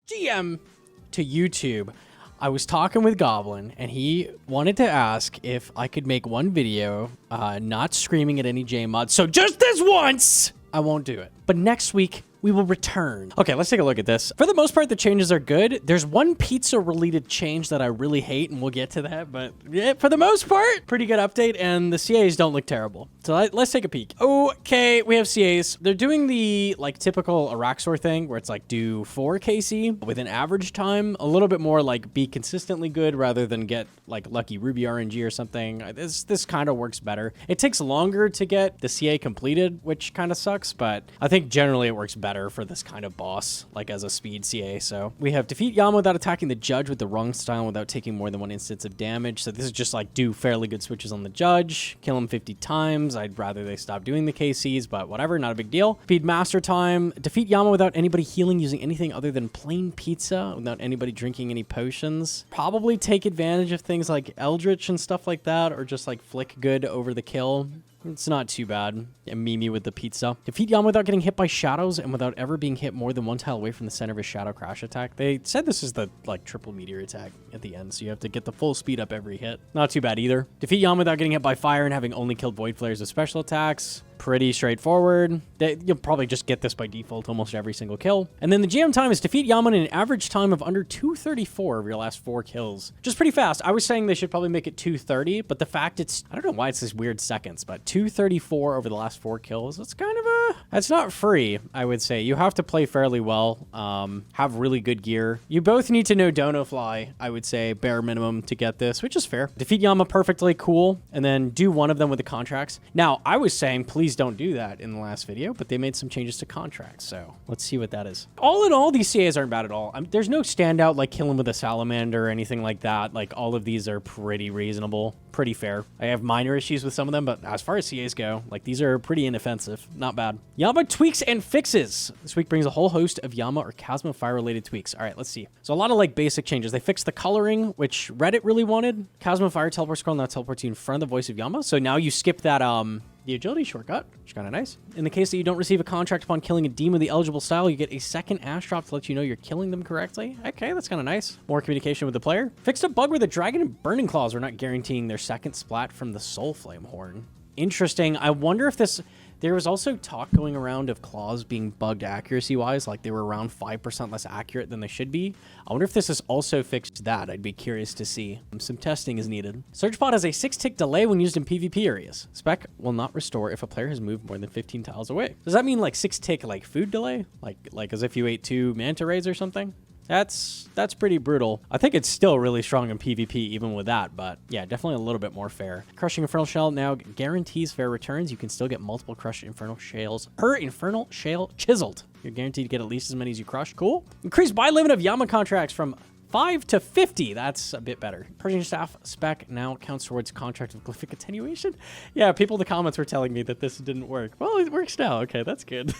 GM to YouTube. I was talking with Goblin, and he wanted to ask if I could make one video not screaming at any JMod. So just this once, I won't do it. But next week, we will return. Okay, let's take a look at this. For the most part, the changes are good. There's one pizza-related change that I really hate, and we'll get to that. But yeah, for the most part, pretty good update, and the CAs don't look terrible. So let's take a peek. Okay, we have CAs. They're doing the like typical Araxor thing, where it's like do 4 KC with an average time. A little bit more like be consistently good rather than get like lucky Ruby RNG or something. This kind of works better. It takes longer to get the CA completed, which kind of sucks, but I think generally it works better for this kind of boss, like as a speed CA. So we have defeat Yama without attacking the judge with the wrong style without taking more than 1 instance of damage. So this is just like do fairly good switches on the judge, kill him 50 times. I'd rather they stop doing the KCs, but whatever, not a big deal. Speed master time, defeat Yama without anybody healing using anything other than plain pizza, without anybody drinking any potions. Probably take advantage of things like Eldritch and stuff like that, or just like flick good over the kill. It's not too bad. And Mimi with the pizza. Defeat Yama without getting hit by shadows and without ever being hit more than 1 tile away from the center of his shadow crash attack. They said this is the like triple meteor attack at the end, so you have to get the full speed up every hit. Not too bad either. Defeat Yama without getting hit by fire and having only killed void flares with special attacks. Pretty straightforward. You'll probably just get this by default almost every single kill. And then the GM time is defeat Yama in an average time of under 234 of your last 4 kills. Just pretty fast. I was saying they should probably make it 230, but the fact I don't know why it's this weird seconds, but 234 over the last 4 kills, that's kind of that's not free, I would say. You have to play fairly well, have really good gear. You both need to know Dono Fly, I would say, bare minimum to get this, which is fair. Defeat Yama perfectly, cool, and then do one of them with the contracts. Now, I was saying, please don't do that in the last video, but they made some changes to contracts, so let's see what that is. All in all, these CAs aren't bad at all. There's no standout like killing with a salamander or anything like that. Like, all of these are pretty reasonable, pretty fair. I have minor issues with some of them, but as far as CAs go, like, these are pretty inoffensive. Not bad. Yama tweaks and fixes. This week brings a whole host of Yama or Chasma Fire-related tweaks. All right, let's see. So a lot of, like, basic changes. They fixed the coloring, which Reddit really wanted. Chasma Fire teleport scroll now teleports you in front of the voice of Yama, so now you skip that, the agility shortcut, which is kind of nice. In the case that you don't receive a contract upon killing a demon with the eligible style, you get a second ash drop to let you know you're killing them correctly. Okay, that's kind of nice. More communication with the player. Fixed a bug where the dragon and burning claws are not guaranteeing their second splat from the soul flame horn. Interesting. I wonder if this... There was also talk going around of claws being bugged accuracy-wise, like they were around 5% less accurate than they should be. I wonder if this has also fixed that. I'd be curious to see. Some testing is needed. Surge Pod has a 6-tick delay when used in PvP areas. Spec will not restore if a player has moved more than 15 tiles away. Does that mean like 6-tick like food delay? Like as if you ate 2 manta rays or something? That's pretty brutal. I think it's still really strong in PvP even with that, but yeah, definitely a little bit more fair. Crushing Infernal Shell now guarantees fair returns. You can still get multiple crushed Infernal Shales per Infernal Shale chiseled. You're guaranteed to get at least as many as you crush. Cool. Increased buy limit of Yama contracts from 5 to 50. That's a bit better. Purging Staff spec now counts towards contract of glyphic attenuation. Yeah, people in the comments were telling me that this didn't work. Well, it works now. Okay, that's good.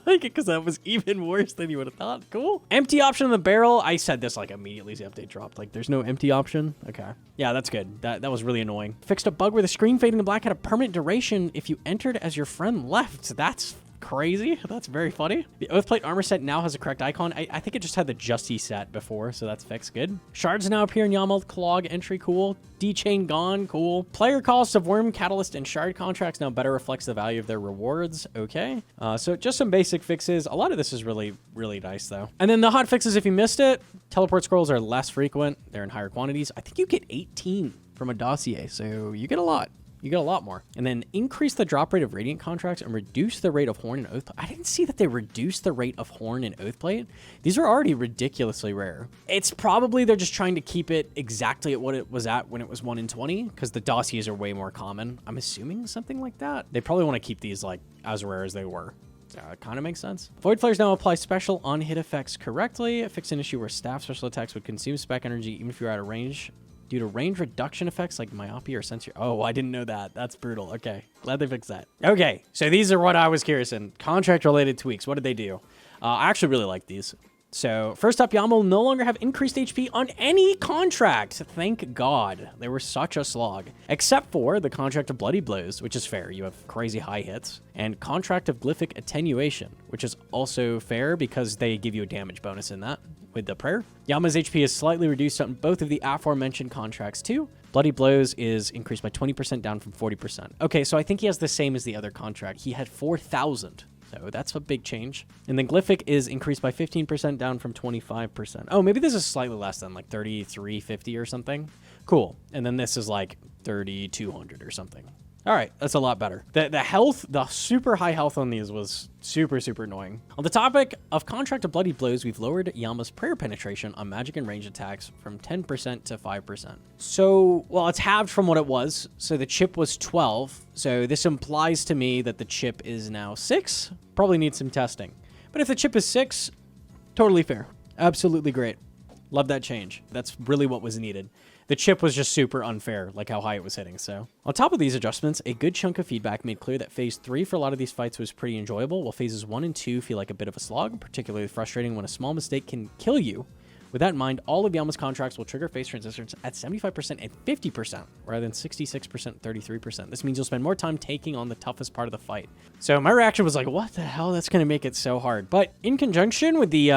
Because that was even worse than you would have thought. Cool. Empty option in the barrel. I said this like immediately as the update dropped. Like, there's no empty option. Okay. Yeah, that's good. That was really annoying. Fixed a bug where the screen fading to black had a permanent duration if you entered as your friend left. That's crazy. That's very funny. The Oathplate armor set now has a correct icon. I think it just had the Justy set before, so that's fixed. Good. Shards now appear in Yama Clog entry. Cool. D-Chain gone. Cool. Player cost of Worm, Catalyst, and Shard contracts now better reflects the value of their rewards. Okay. So just some basic fixes. A lot of this is really, really nice, though. And then the hot fixes, if you missed it, teleport scrolls are less frequent. They're in higher quantities. I think you get 18 from a dossier, so you get a lot. You get a lot more. And then increase the drop rate of Radiant contracts and reduce the rate of Horn and Oathplate. I didn't see that they reduced the rate of Horn and Oathplate. These are already ridiculously rare. It's probably they're just trying to keep it exactly at what it was at when it was 1 in 20, because the dossiers are way more common. I'm assuming something like that. They probably want to keep these like as rare as they were. It kind of makes sense. Void Flares now apply special on-hit effects correctly. Fix an issue where staff special attacks would consume spec energy even if you're out of range, due to range reduction effects like myopia or sensor. Oh, I didn't know that. That's brutal. Okay. Glad they fixed that. Okay. So these are what I was curious in. Contract related tweaks. What did they do? I actually really like these. So first up, Yama will no longer have increased HP on any contract. Thank God. They were such a slog. Except for the contract of Bloody Blows, which is fair. You have crazy high hits. And contract of Glyphic Attenuation, which is also fair because they give you a damage bonus in that with the prayer. Yama's HP is slightly reduced on both of the aforementioned contracts too. Bloody Blows is increased by 20% down from 40%. Okay, so I think he has the same as the other contract. He had 4,000. So that's a big change. And then Glyphic is increased by 15% down from 25%. Oh, maybe this is slightly less than like 3,350 or something. Cool. And then this is like 3,200 or something. All right, that's a lot better. The health, the super high health on these was super, super annoying. On the topic of contract of Bloody Blows, we've lowered Yama's prayer penetration on magic and range attacks from 10% to 5%. So, well, it's halved from what it was. So the chip was 12. So this implies to me that the chip is now 6. Probably needs some testing. But if the chip is 6, totally fair. Absolutely great. Love that change. That's really what was needed. The chip was just super unfair, like how high it was hitting, so. On top of these adjustments, a good chunk of feedback made clear that Phase 3 for a lot of these fights was pretty enjoyable, while Phases 1 and 2 feel like a bit of a slog, particularly frustrating when a small mistake can kill you. With that in mind, all of Yama's contracts will trigger phase transitions at 75% and 50%, rather than 66% and 33%. This means you'll spend more time taking on the toughest part of the fight. So my reaction was like, what the hell? That's going to make it so hard. But in conjunction with the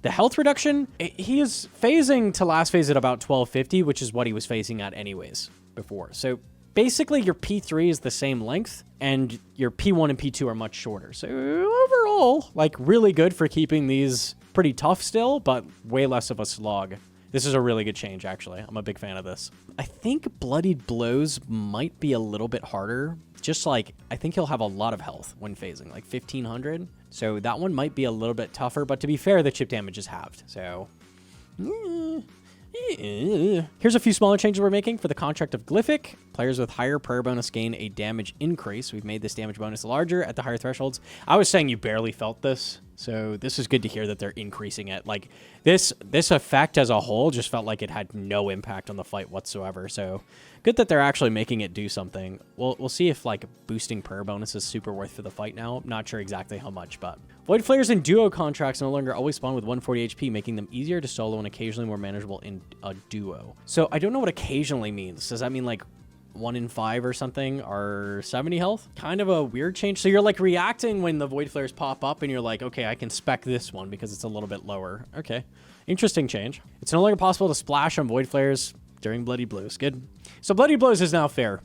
health reduction, he is phasing to last phase at about 1250, which is what he was phasing at anyways before. So basically, your P3 is the same length, and your P1 and P2 are much shorter. So overall, like, really good for keeping these pretty tough still, but way less of a slog. This is a really good change, actually. I'm a big fan of this. I think Bloodied Blows might be a little bit harder. Just like, I think he'll have a lot of health when phasing, like 1,500. So that one might be a little bit tougher, but to be fair, the chip damage is halved. So here's a few smaller changes we're making for the contract of Glyphic. Players with higher prayer bonus gain a damage increase. We've made this damage bonus larger at the higher thresholds. I was saying you barely felt this, so this is good to hear that they're increasing it. Like, this effect as a whole just felt like it had no impact on the fight whatsoever, so good that they're actually making it do something. We'll see if, like, boosting prayer bonus is super worth for the fight now. Not sure exactly how much, but Void Flares and duo contracts no longer always spawn with 140 HP, making them easier to solo and occasionally more manageable in a duo. So I don't know what occasionally means. Does that mean like 1 in 5 or something are 70 health? Kind of a weird change. So you're like reacting when the Void Flares pop up and you're like, okay, I can spec this one because it's a little bit lower. Okay, interesting change. It's no longer possible to splash on Void Flares during Bloody Blows. Good. So Bloody Blows is now fair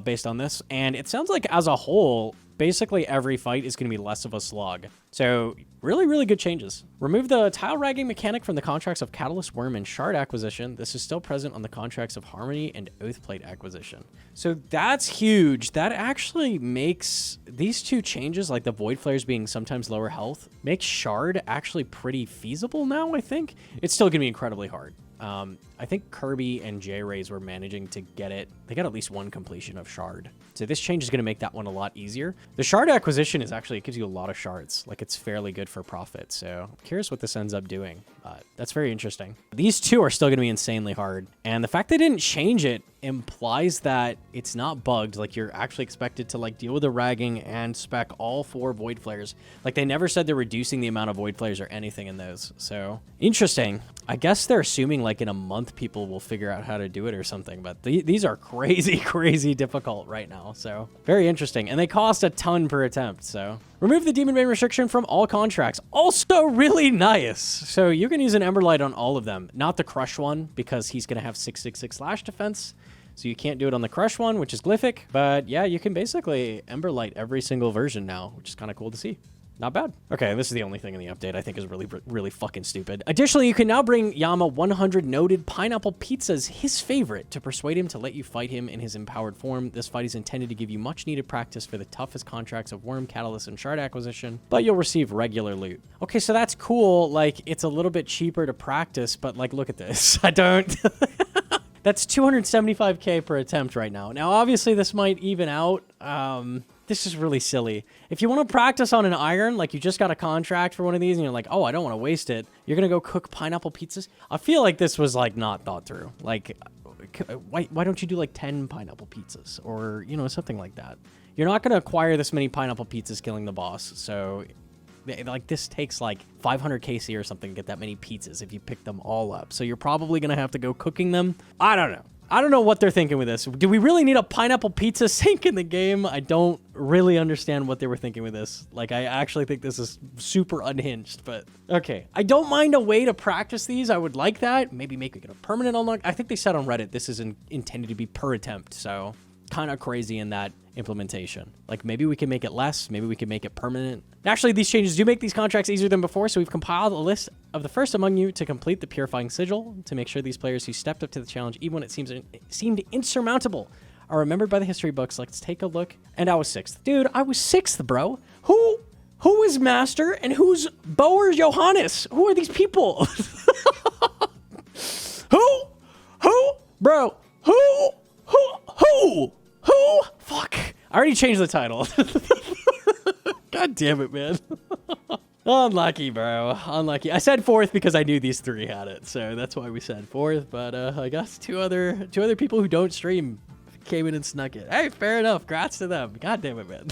based on this. And it sounds like as a whole, basically every fight is going to be less of a slog. So really, really good changes. Remove the tile ragging mechanic from the contracts of Catalyst Worm and Shard acquisition. This is still present on the contracts of Harmony and Oathplate acquisition. So that's huge. That actually makes these two changes, like the Void Flares being sometimes lower health, makes Shard actually pretty feasible now, I think. It's still going to be incredibly hard. I think Kirby and J-Rays were managing to get it. They got at least one completion of Shard. So this change is going to make that one a lot easier. The Shard acquisition is actually, it gives you a lot of shards. Like, it's fairly good for profit. So I'm curious what this ends up doing. That's very interesting. These two are still going to be insanely hard. And the fact they didn't change it implies that it's not bugged. Like, you're actually expected to like deal with the ragging and spec all 4 Void Flares. Like, they never said they're reducing the amount of Void Flares or anything in those. So interesting. I guess they're assuming like in a month people will figure out how to do it or something, but these are crazy, crazy difficult right now. So very interesting. And they cost a ton per attempt. So remove the demonbane restriction from all contracts. Also really nice. So you can use an Emberlight on all of them, not the Crush one, because he's going to have 666 slash defense. So you can't do it on the Crush one, which is Glyphic. But yeah, you can basically Emberlight every single version now, which is kind of cool to see. Not bad. Okay, this is the only thing in the update I think is really, really fucking stupid. Additionally, you can now bring Yama 100 noted pineapple pizzas, his favorite, to persuade him to let you fight him in his empowered form. This fight is intended to give you much needed practice for the toughest contracts of Worm, Catalyst, and Shard acquisition, but you'll receive regular loot. Okay, so that's cool. Like, it's a little bit cheaper to practice, but like, look at this. I don't... That's 275k per attempt right now. Now, obviously, this might even out. This is really silly. If you want to practice on an iron, like you just got a contract for one of these and you're like, oh, I don't want to waste it. You're going to go cook pineapple pizzas. I feel like this was like not thought through. Like, why don't you do like 10 pineapple pizzas or, you know, something like that? You're not going to acquire this many pineapple pizzas killing the boss. So Like, this takes like 500 KC or something to get that many pizzas if you pick them all up. So you're probably going to have to go cooking them. I don't know. I don't know what they're thinking with this. Do we really need a pineapple pizza sink in the game? I don't really understand what they were thinking with this. Like, I actually think this is super unhinged, but okay. I don't mind a way to practice these. I would like that. Maybe make it a permanent unlock. I think they said on Reddit this is intended to be per attempt, so kind of crazy in that implementation. Like, maybe we can make it less. Maybe we can make it permanent. Actually, these changes do make these contracts easier than before, so we've compiled a list of the first among you to complete the purifying sigil to make sure these players who stepped up to the challenge, even when it seemed insurmountable, are remembered by the history books. Let's take a look. And I was 6th. Dude, I was 6th, bro. Who is Master and who's Boer Johannes? Who are these people? Bro, who? Fuck. I already changed the title. God damn it, man. Unlucky, bro. Unlucky. I said 4th because I knew these 3 had it, so that's why we said 4th. But I guess two other people who don't stream came in and snuck it. Hey, fair enough. Grats to them. God damn it, man.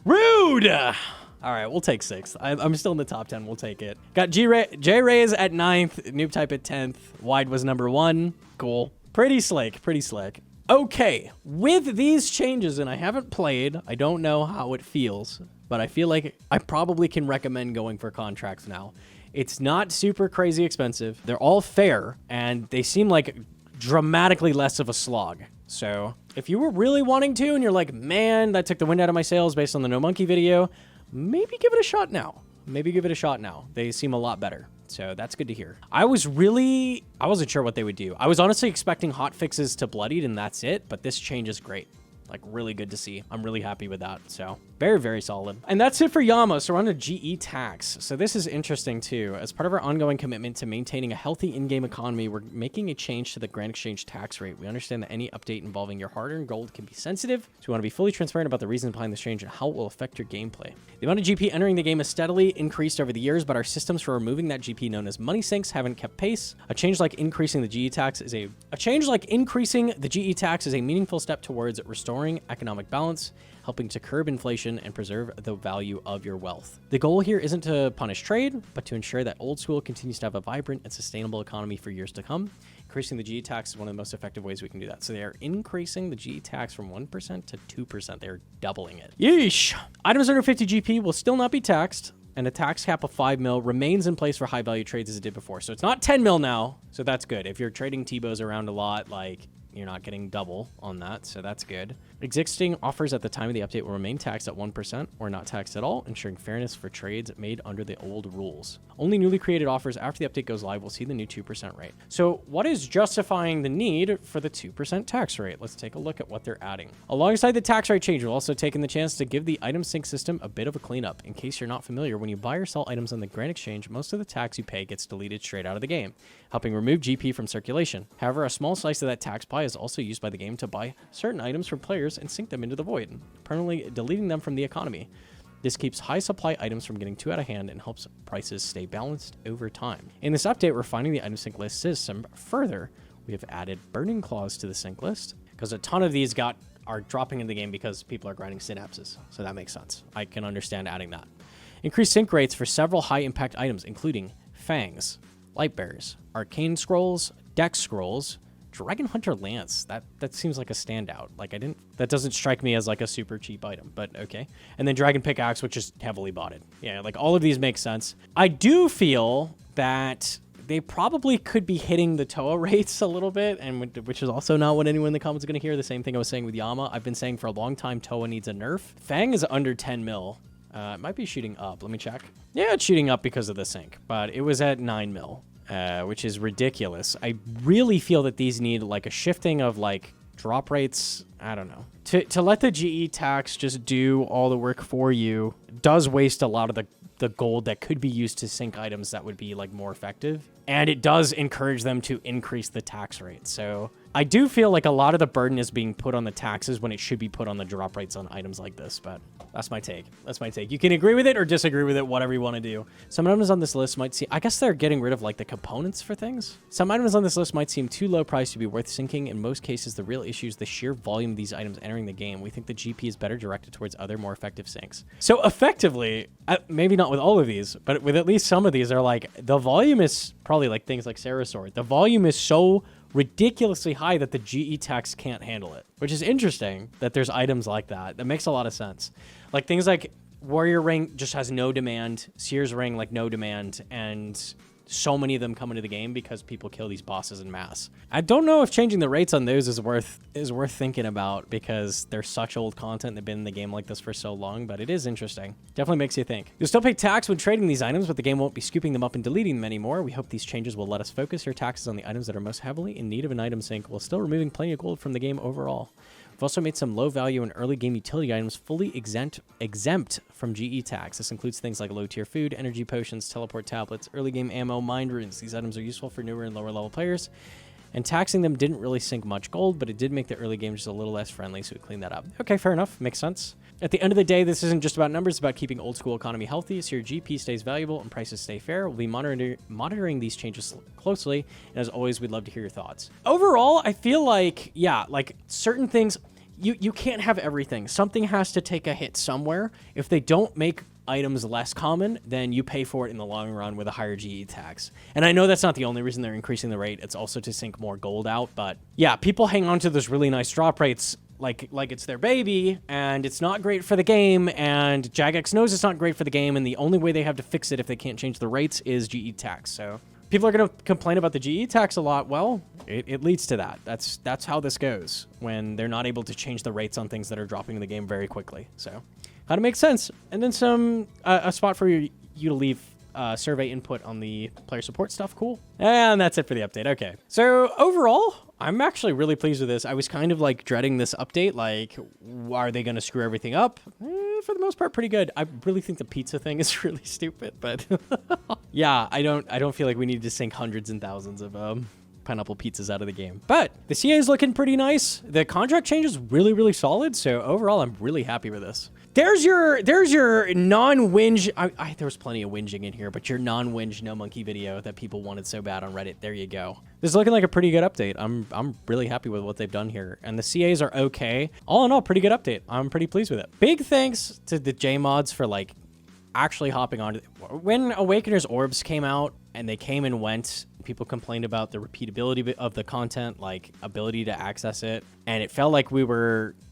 Rude. All right, we'll take 6th. I'm still in the top 10. We'll take it. Got J-Rays at 9th. Noob Type at 10th. Wide was number 1. Cool. Pretty slick. Pretty slick. Okay, with these changes, and I haven't played, I don't know how it feels, but I feel like I probably can recommend going for contracts now. It's not super crazy expensive. They're all fair, and they seem like dramatically less of a slog. So if you were really wanting to, and you're like, man, that took the wind out of my sails based on the Gnomonkey video, maybe give it a shot now. Maybe give it a shot now. They seem a lot better. So that's good to hear. I wasn't sure what they would do. I was honestly expecting hot fixes to bloodied and that's it, but this change is great. Like, really good to see. I'm really happy with that. So very, very solid. And that's it for Yama. So we're on to GE tax. So this is interesting too. As part of our ongoing commitment to maintaining a healthy in-game economy, we're making a change to the Grand Exchange tax rate. We understand that any update involving your hard-earned gold can be sensitive. So we want to be fully transparent about the reasons behind this change and how it will affect your gameplay. The amount of GP entering the game has steadily increased over the years, but our systems for removing that GP known as money sinks haven't kept pace. A change like increasing the GE tax is a meaningful step towards restoring economic balance, helping to curb inflation and preserve the value of your wealth. The goal here isn't to punish trade, but to ensure that old school continues to have a vibrant and sustainable economy for years to come. Increasing the GE tax is one of the most effective ways we can do that. So they are increasing the GE tax from 1% to 2%. They're doubling it. Yeesh. Items under 50 GP will still not be taxed, and a tax cap of 5 mil remains in place for high value trades as it did before. So it's not 10 mil now. So that's good. If you're trading T-Bows around a lot, like, you're not getting double on that, so that's good. Existing offers at the time of the update will remain taxed at 1% or not taxed at all, ensuring fairness for trades made under the old rules. Only newly created offers after the update goes live will see the new 2% rate. So what is justifying the need for the 2% tax rate? Let's take a look at what they're adding. Alongside the tax rate change, we're also taking the chance to give the item sync system a bit of a cleanup. In case you're not familiar, when you buy or sell items on the Grand Exchange, most of the tax you pay gets deleted straight out of the game, helping remove GP from circulation. However, a small slice of that tax pie is also used by the game to buy certain items from players and sink them into the void, permanently deleting them from the economy. This keeps high supply items from getting too out of hand and helps prices stay balanced over time. In this update, we're refining the item sync list system further. We have added burning claws to the sync list because a ton of these are dropping in the game because people are grinding synapses. So that makes sense. I can understand adding that. Increased sync rates for several high impact items, including fangs, light bearers, arcane scrolls, dex scrolls, Dragon Hunter Lance. That seems like a standout. Like, that doesn't strike me as like a super cheap item, but okay. And then Dragon Pickaxe, which is heavily botted. Yeah, like all of these make sense. I do feel that they probably could be hitting the TOA rates a little bit, and which is also not what anyone in the comments is going to hear. The same thing I was saying with Yama. I've been saying for a long time TOA needs a nerf. Fang is under 10 mil. It might be shooting up. Let me check. Yeah, it's shooting up because of the sync, but it was at 9 mil. Which is ridiculous. I really feel that these need like a shifting of like drop rates. I don't know. To let the GE tax just do all the work for you does waste a lot of the gold that could be used to sync items that would be like more effective. And it does encourage them to increase the tax rate. So I do feel like a lot of the burden is being put on the taxes when it should be put on the drop rates on items like this, but that's my take. That's my take. You can agree with it or disagree with it, whatever you want to do. Some items on this list might seem... I guess they're getting rid of, like, the components for things. Some items on this list might seem too low priced to be worth sinking. In most cases, the real issue is the sheer volume of these items entering the game. We think the GP is better directed towards other, more effective sinks. So, effectively, maybe not with all of these, but with at least some of these, are like, the volume is probably like things like Sarah's Sword. The volume is so ridiculously high that the GE tax can't handle it, which is interesting that there's items like that. That makes a lot of sense. Like things like Warrior Ring just has no demand, Seer's Ring like no demand, and so many of them come into the game because people kill these bosses en masse. I don't know if changing the rates on those is worth thinking about because they're such old content. They've been in the game like this for so long, but it is interesting. Definitely makes you think. You'll still pay tax when trading these items, but the game won't be scooping them up and deleting them anymore. We hope these changes will let us focus your taxes on the items that are most heavily in need of an item sink while still removing plenty of gold from the game overall. We've also made some low value and early game utility items fully exempt from GE tax. This includes things like low tier food, energy potions, teleport tablets, early game ammo, mind runes. These items are useful for newer and lower level players, and taxing them didn't really sink much gold, but it did make the early game just a little less friendly, so we cleaned that up. Okay, fair enough. Makes sense. At the end of the day, this isn't just about numbers, it's about keeping old school economy healthy, so your GP stays valuable and prices stay fair. We'll be monitoring these changes closely, and as always, we'd love to hear your thoughts. Overall, I feel like, yeah, like certain things, you can't have everything. Something has to take a hit somewhere. If they don't make items less common, then you pay for it in the long run with a higher GE tax. And I know that's not the only reason they're increasing the rate. It's also to sink more gold out. But yeah, people hang on to those really nice drop rates like it's their baby, and it's not great for the game, and Jagex knows it's not great for the game, and the only way they have to fix it if they can't change the rates is GE tax. So people are going to complain about the GE tax a lot. Well, it leads to that. That's how this goes when they're not able to change the rates on things that are dropping in the game very quickly. So how to make sense. And then a spot for you to leave survey input on the player support stuff. Cool. And that's it for the update. Okay. So overall, I'm actually really pleased with this. I was kind of like dreading this update. Like, are they going to screw everything up? For the most part, pretty good. I really think the pizza thing is really stupid, but yeah, I don't feel like we need to sink hundreds and thousands of pineapple pizzas out of the game. But the CA is looking pretty nice. The contract change is really, really solid. So overall, I'm really happy with this. There's your non-whinge. There was plenty of whinging in here, but your non-whinge Gnomonkey video that people wanted so bad on Reddit. There you go. This is looking like a pretty good update. I'm really happy with what they've done here, and the CAs are okay. All in all, pretty good update. I'm pretty pleased with it. Big thanks to the J mods for like actually hopping on. When Awakener's orbs came out and they came and went, people complained about the repeatability of the content, like ability to access it, and it felt like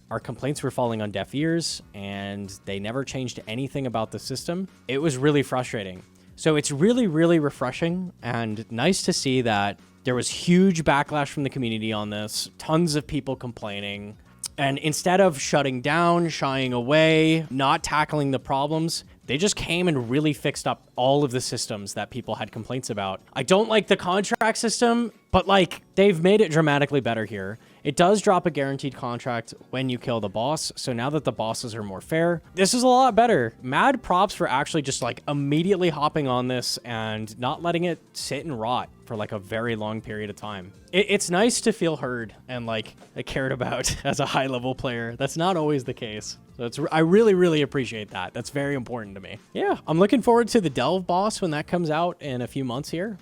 our complaints were falling on deaf ears, and they never changed anything about the system. It was really frustrating. So it's really, really refreshing and nice to see that there was huge backlash from the community on this, tons of people complaining, and instead of shutting down, shying away, not tackling the problems, they just came and really fixed up all of the systems that people had complaints about. I don't like the contract system, but like they've made it dramatically better here. It does drop a guaranteed contract when you kill the boss. So now that the bosses are more fair, this is a lot better. Mad props for actually just like immediately hopping on this and not letting it sit and rot for like a very long period of time. It's nice to feel heard and like cared about as a high level player. That's not always the case. So I really, really appreciate that. That's very important to me. Yeah, I'm looking forward to the Delve boss when that comes out in a few months here.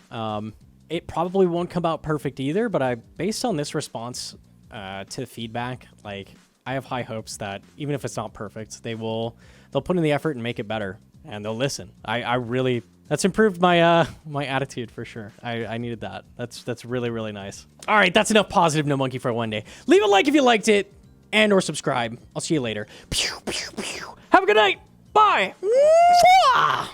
It probably won't come out perfect either, but based on this response to feedback, like I have high hopes that even if it's not perfect, they'll put in the effort and make it better, and they'll listen. That's improved my my attitude for sure. I needed that. That's really, really nice. All right, that's enough positive Gnomonkey for one day. Leave a like if you liked it, and or subscribe. I'll see you later. Pew, pew, pew. Have a good night. Bye. Mwah!